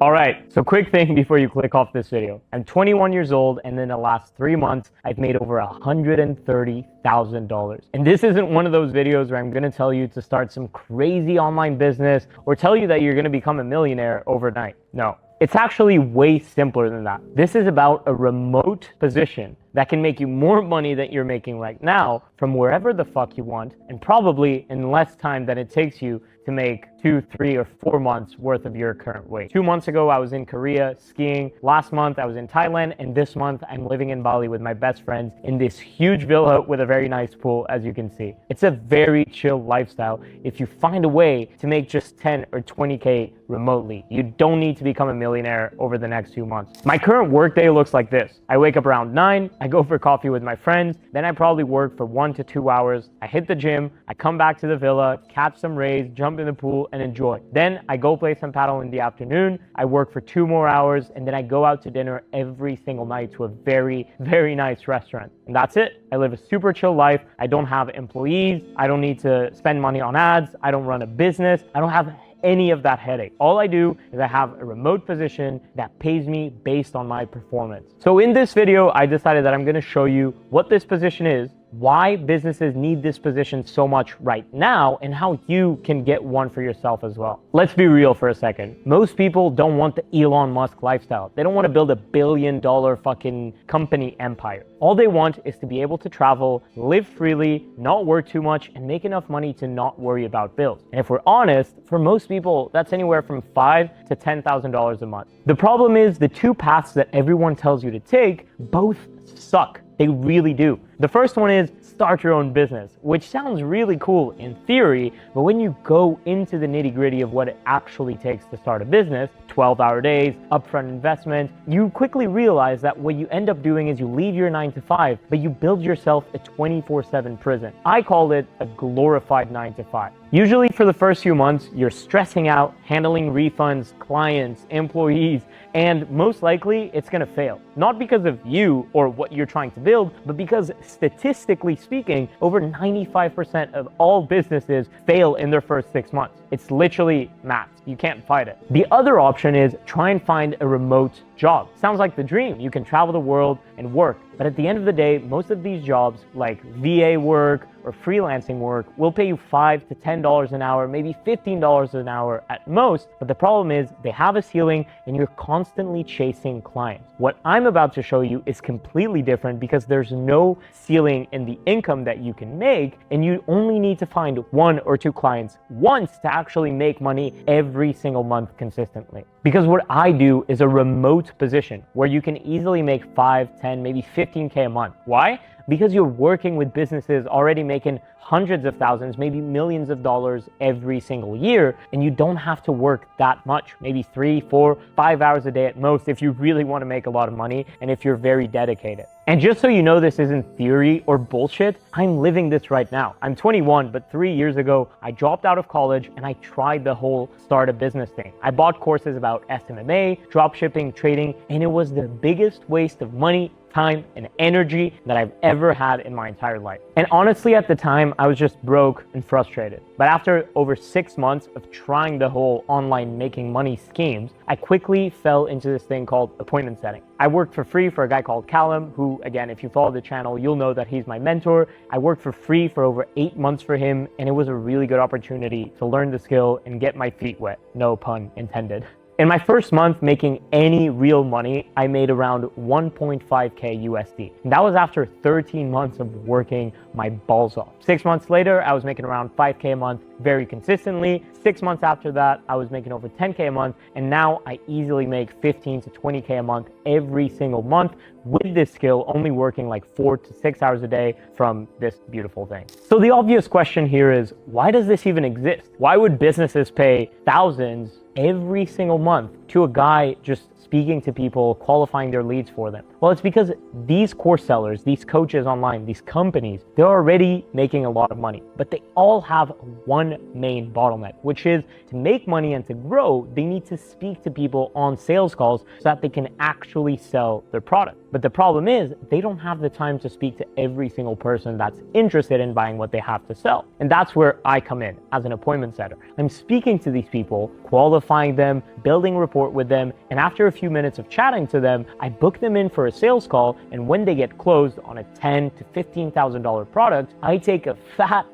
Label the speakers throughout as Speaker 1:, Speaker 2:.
Speaker 1: All right, so quick thing before you click off this video. I'm 21 years old, and in the last 3 months, I've made over $130,000. And this isn't one of those videos where I'm gonna tell you to start some crazy online business or tell you that you're gonna become a millionaire overnight. No, it's actually way simpler than that. This is about a remote position that can make you more money than you're making right now from wherever the fuck you want, and probably in less time than it takes you to make 2, 3, or 4 months worth of your current wage. 2 months ago, I was in Korea skiing. Last month, I was in Thailand. And this month, I'm living in Bali with my best friends in this huge villa with a very nice pool, as you can see. It's a very chill lifestyle if you find a way to make just 10 or 20K remotely. You don't need to become a millionaire over the next 2 months. My current workday looks like this. I wake up around 9, I go for coffee with my friends, then I probably work for 1 to 2 hours. I hit the gym, I come back to the villa, catch some rays, jump in the pool, and enjoy. Then I go play some paddle in the afternoon, I work for 2 more hours, and then I go out to dinner every single night to a very, very nice restaurant. And that's it. I live a super chill life. I don't have employees. I don't need to spend money on ads. I don't run a business. I don't have any of that headache. All I do is I have a remote position that pays me based on my performance. So in this video, I decided that I'm gonna show you what this position is, why businesses need this position so much right now, and how you can get one for yourself as well. Let's be real for a second. Most people don't want the Elon Musk lifestyle. They don't want to build a billion-dollar fucking company empire. All they want is to be able to travel, live freely, not work too much, and make enough money to not worry about bills. And if we're honest, for most people, that's anywhere from $5,000 to $10,000 a month. The problem is the two paths that everyone tells you to take both suck. They really do. The first one is start your own business, which sounds really cool in theory, but when you go into the nitty-gritty of what it actually takes to start a business, 12-hour days, upfront investment, you quickly realize that what you end up doing is you leave your 9 to 5, but you build yourself a 24/7 prison. I call it a glorified 9 to 5. Usually for the first few months, you're stressing out, handling refunds, clients, employees, and most likely it's gonna fail. Not because of you or what you're trying to build, but because statistically speaking, over 95% of all businesses fail in their first 6 months. It's literally math. You can't fight it. The other option is try and find a remote job. Sounds like the dream. You can travel the world and work. But at the end of the day, most of these jobs like VA work or freelancing work will pay you $5 to $10 an hour, maybe $15 an hour at most. But the problem is they have a ceiling and you're constantly chasing clients. What I'm about to show you is completely different because there's no ceiling in the income that you can make, and you only need to find 1 or 2 clients once to actually make money every single month consistently. Because what I do is a remote position where you can easily make 5, 10, maybe 15K a month. Why? Because you're working with businesses already making hundreds of thousands, maybe millions of dollars every single year, and you don't have to work that much, maybe 3, 4, 5 hours a day at most if you really want to make a lot of money and if you're very dedicated. And just so you know this isn't theory or bullshit, I'm living this right now. I'm 21, but 3 years ago, I dropped out of college and I tried the whole start a business thing. I bought courses about SMMA, dropshipping, trading, and it was the biggest waste of money, time, and energy that I've ever had in my entire life. And honestly, at the time, I was just broke and frustrated. But after over 6 months of trying the whole online making money schemes, I quickly fell into this thing called appointment setting. I worked for free for a guy called Callum, who, again, if you follow the channel, you'll know that he's my mentor. I worked for free for over 8 months for him, and it was a really good opportunity to learn the skill and get my feet wet. No pun intended. In my first month making any real money, I made around 1.5K USD. And that was after 13 months of working my balls off. 6 months later, I was making around 5K a month very consistently. 6 months after that, I was making over 10K a month. And now I easily make 15 to 20K a month every single month with this skill, only working like 4 to 6 hours a day from this beautiful thing. So the obvious question here is, why does this even exist? Why would businesses pay thousands every single month to a guy just speaking to people, qualifying their leads for them? Well, it's because these course sellers, these coaches online, these companies, they're already making a lot of money, but they all have one one main bottleneck, which is to make money and to grow, they need to speak to people on sales calls so that they can actually sell their product. But the problem is they don't have the time to speak to every single person that's interested in buying what they have to sell. And that's where I come in as an appointment setter. I'm speaking to these people, qualifying them, building rapport with them, and after a few minutes of chatting to them, I book them in for a sales call, and when they get closed on a $10,000 to $15,000 product, I take a fat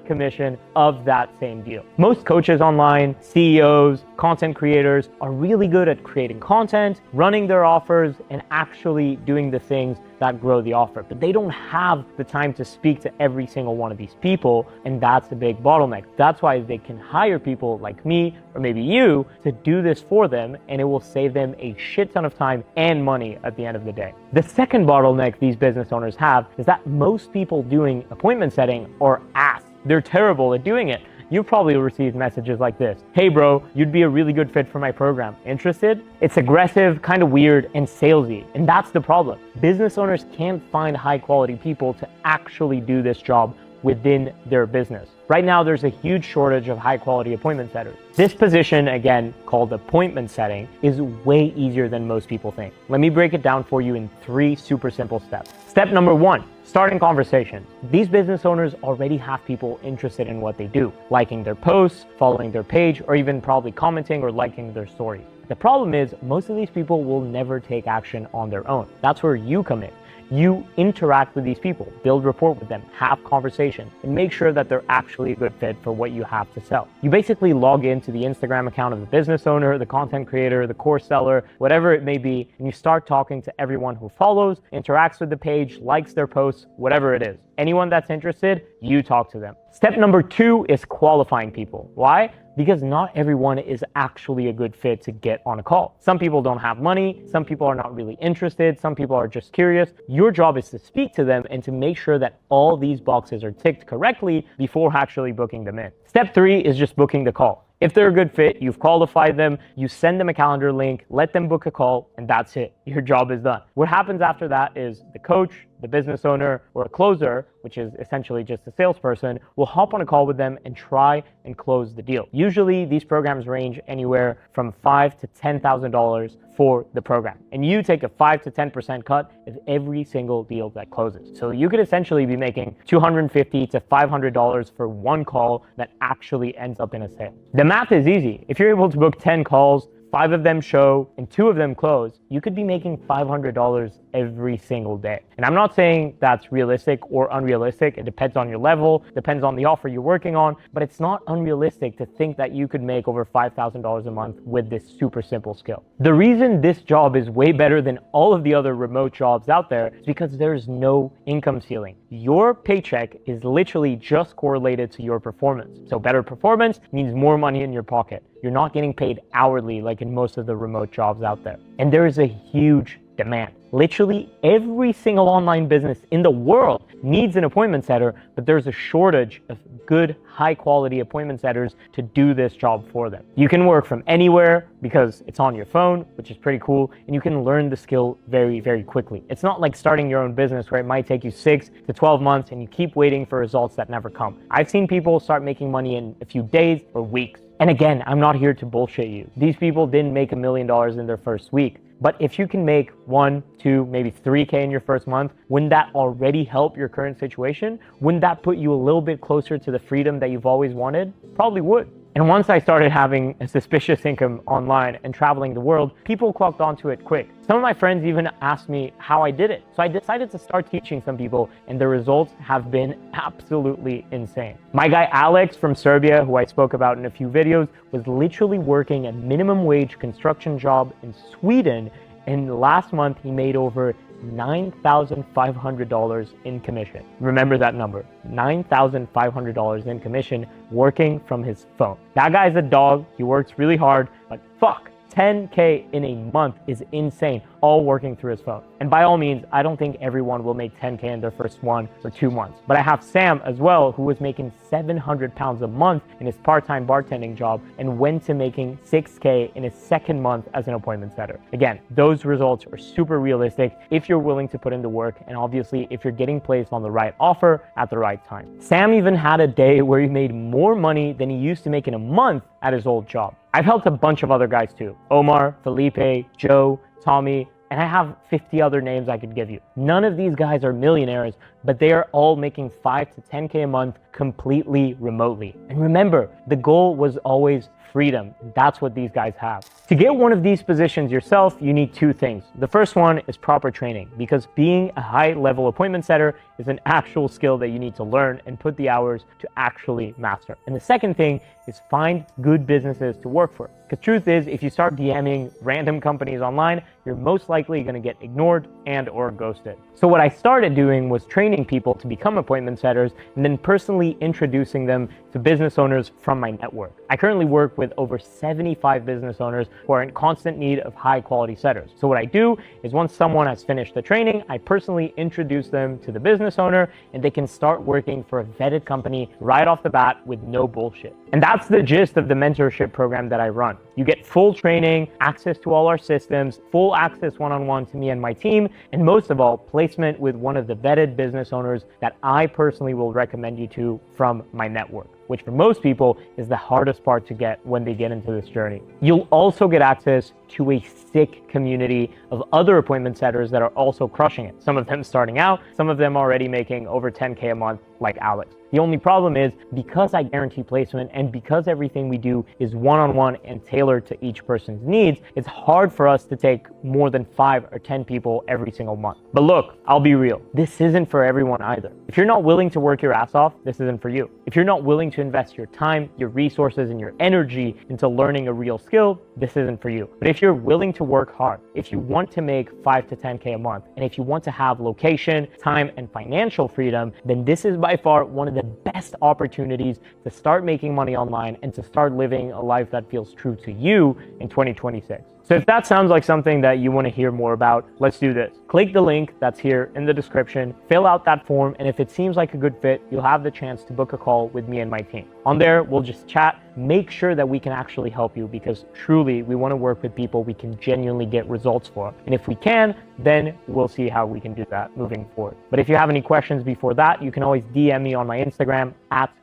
Speaker 1: commission of that same deal. Most coaches online, CEOs, content creators are really good at creating content, running their offers, and actually doing the things that grow the offer. But they don't have the time to speak to every single one of these people, and that's the big bottleneck. That's why they can hire people like me or maybe you to do this for them, and it will save them a shit ton of time and money at the end of the day. The second bottleneck these business owners have is that most people doing appointment setting are ass. They're terrible at doing it. You probably received messages like this. Hey bro, you'd be a really good fit for my program. Interested? It's aggressive, kind of weird, and salesy. And that's the problem. Business owners can't find high quality people to actually do this job within their business. Right now, there's a huge shortage of high quality appointment setters. This position, again, called appointment setting, is way easier than most people think. Let me break it down for you in 3 super simple steps. Step number 1, starting conversations. These business owners already have people interested in what they do, liking their posts, following their page, or even probably commenting or liking their stories. The problem is most of these people will never take action on their own. That's where you come in. You interact with these people, build rapport with them, have conversations, and make sure that they're actually a good fit for what you have to sell. You basically log into the Instagram account of the business owner, the content creator, the course seller, whatever it may be, and you start talking to everyone who follows, interacts with the page, likes their posts, whatever it is. Anyone that's interested, you talk to them. Step number 2 is qualifying people. Why? Because not everyone is actually a good fit to get on a call. Some people don't have money, some people are not really interested, some people are just curious. Your job is to speak to them and to make sure that all these boxes are ticked correctly before actually booking them in. Step 3 is just booking the call. If they're a good fit, you've qualified them, you send them a calendar link, let them book a call, and that's it. Your job is done. What happens after that is the coach, the business owner, or a closer, which is essentially just a salesperson, will hop on a call with them and try and close the deal. Usually, these programs range anywhere from $5,000 to $10,000 for the program. And you take a 5 to 10% cut of every single deal that closes. So you could essentially be making $250 to $500 for one call that actually ends up in a sale. The math is easy. If you're able to book 10 calls, 5 of them show and 2 of them close, you could be making $500 every single day. And I'm not saying that's realistic or unrealistic. It depends on your level, depends on the offer you're working on, but it's not unrealistic to think that you could make over $5,000 a month with this super simple skill. The reason this job is way better than all of the other remote jobs out there is because there's no income ceiling. Your paycheck is literally just correlated to your performance. So better performance means more money in your pocket. You're not getting paid hourly like in most of the remote jobs out there. And there is a huge demand. Literally every single online business in the world needs an appointment setter, but there's a shortage of good, high quality appointment setters to do this job for them. You can work from anywhere because it's on your phone, which is pretty cool, and you can learn the skill very, very quickly. It's not like starting your own business where it might take you 6 to 12 months and you keep waiting for results that never come. I've seen people start making money in a few days or weeks. And again, I'm not here to bullshit you. These people didn't make $1 million in their first week. But if you can make 1, 2, maybe 3K in your first month, wouldn't that already help your current situation? Wouldn't that put you a little bit closer to the freedom that you've always wanted? Probably would. And once I started having a suspicious income online and traveling the world, people clocked onto it quick. Some of my friends even asked me how I did it. So I decided to start teaching some people, and the results have been absolutely insane. My guy Alex from Serbia, who I spoke about in a few videos, was literally working a minimum wage construction job in Sweden, and last month he made over $9,500 in commission. Remember that number, $9,500 in commission working from his phone. That guy's a dog, he works really hard, but fuck, 10K in a month is insane. all working through his phone. And by all means, I don't think everyone will make 10K in their first 1 or 2 months. But I have Sam as well, who was making 700 pounds a month in his part-time bartending job and went to making 6K in his second month as an appointment setter. Again, those results are super realistic if you're willing to put in the work, and obviously if you're getting placed on the right offer at the right time. Sam even had a day where he made more money than he used to make in a month at his old job. I've helped a bunch of other guys too. Omar, Felipe, Joe, Tommy, and I have 50 other names I could give you. None of these guys are millionaires, but they are all making 5 to 10K a month completely remotely. And remember, the goal was always freedom. That's what these guys have. To get one of these positions yourself, you need 2 things. The first one is proper training, because being a high-level appointment setter is an actual skill that you need to learn and put the hours to actually master. And the second thing is find good businesses to work for. Because truth is, if you start DMing random companies online, you're most likely going to get ignored and or ghosted. So what I started doing was training people to become appointment setters and then personally introducing them to business owners from my network. I currently work with over 75 business owners who are in constant need of high quality setters. So what I do is once someone has finished the training, I personally introduce them to the business owner and they can start working for a vetted company right off the bat with no bullshit. And that's the gist of the mentorship program that I run. You get full training, access to all our systems, full access one-on-one to me and my team, and most of all, placement with one of the vetted business owners that I personally will recommend you to from my network, which for most people is the hardest part to get when they get into this journey. You'll also get access to a sick community of other appointment setters that are also crushing it. Some of them starting out, some of them already making over 10K a month like Alex. The only problem is because I guarantee placement and because everything we do is one-on-one and tailored to each person's needs, it's hard for us to take more than 5 or 10 people every single month. But look, I'll be real. This isn't for everyone either. If you're not willing to work your ass off, this isn't for you. If you're not willing to invest your time, your resources, and your energy into learning a real skill, this isn't for you. But if you're willing to work hard, if you want to make 5 to 10K a month, and if you want to have location, time, and financial freedom, then this is by far one of the best opportunities to start making money online and to start living a life that feels true to you in 2026. So if that sounds like something that you want to hear more about, let's do this. Click the link that's here in the description, fill out that form, and if it seems like a good fit, you'll have the chance to book a call with me and my team. On there, we'll just chat, make sure that we can actually help you because truly we want to work with people we can genuinely get results for. And if we can, then we'll see how we can do that moving forward. But if you have any questions before that, you can always DM me on my Instagram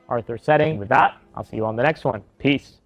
Speaker 1: @ArthurSetting. With that, I'll see you on the next one. Peace.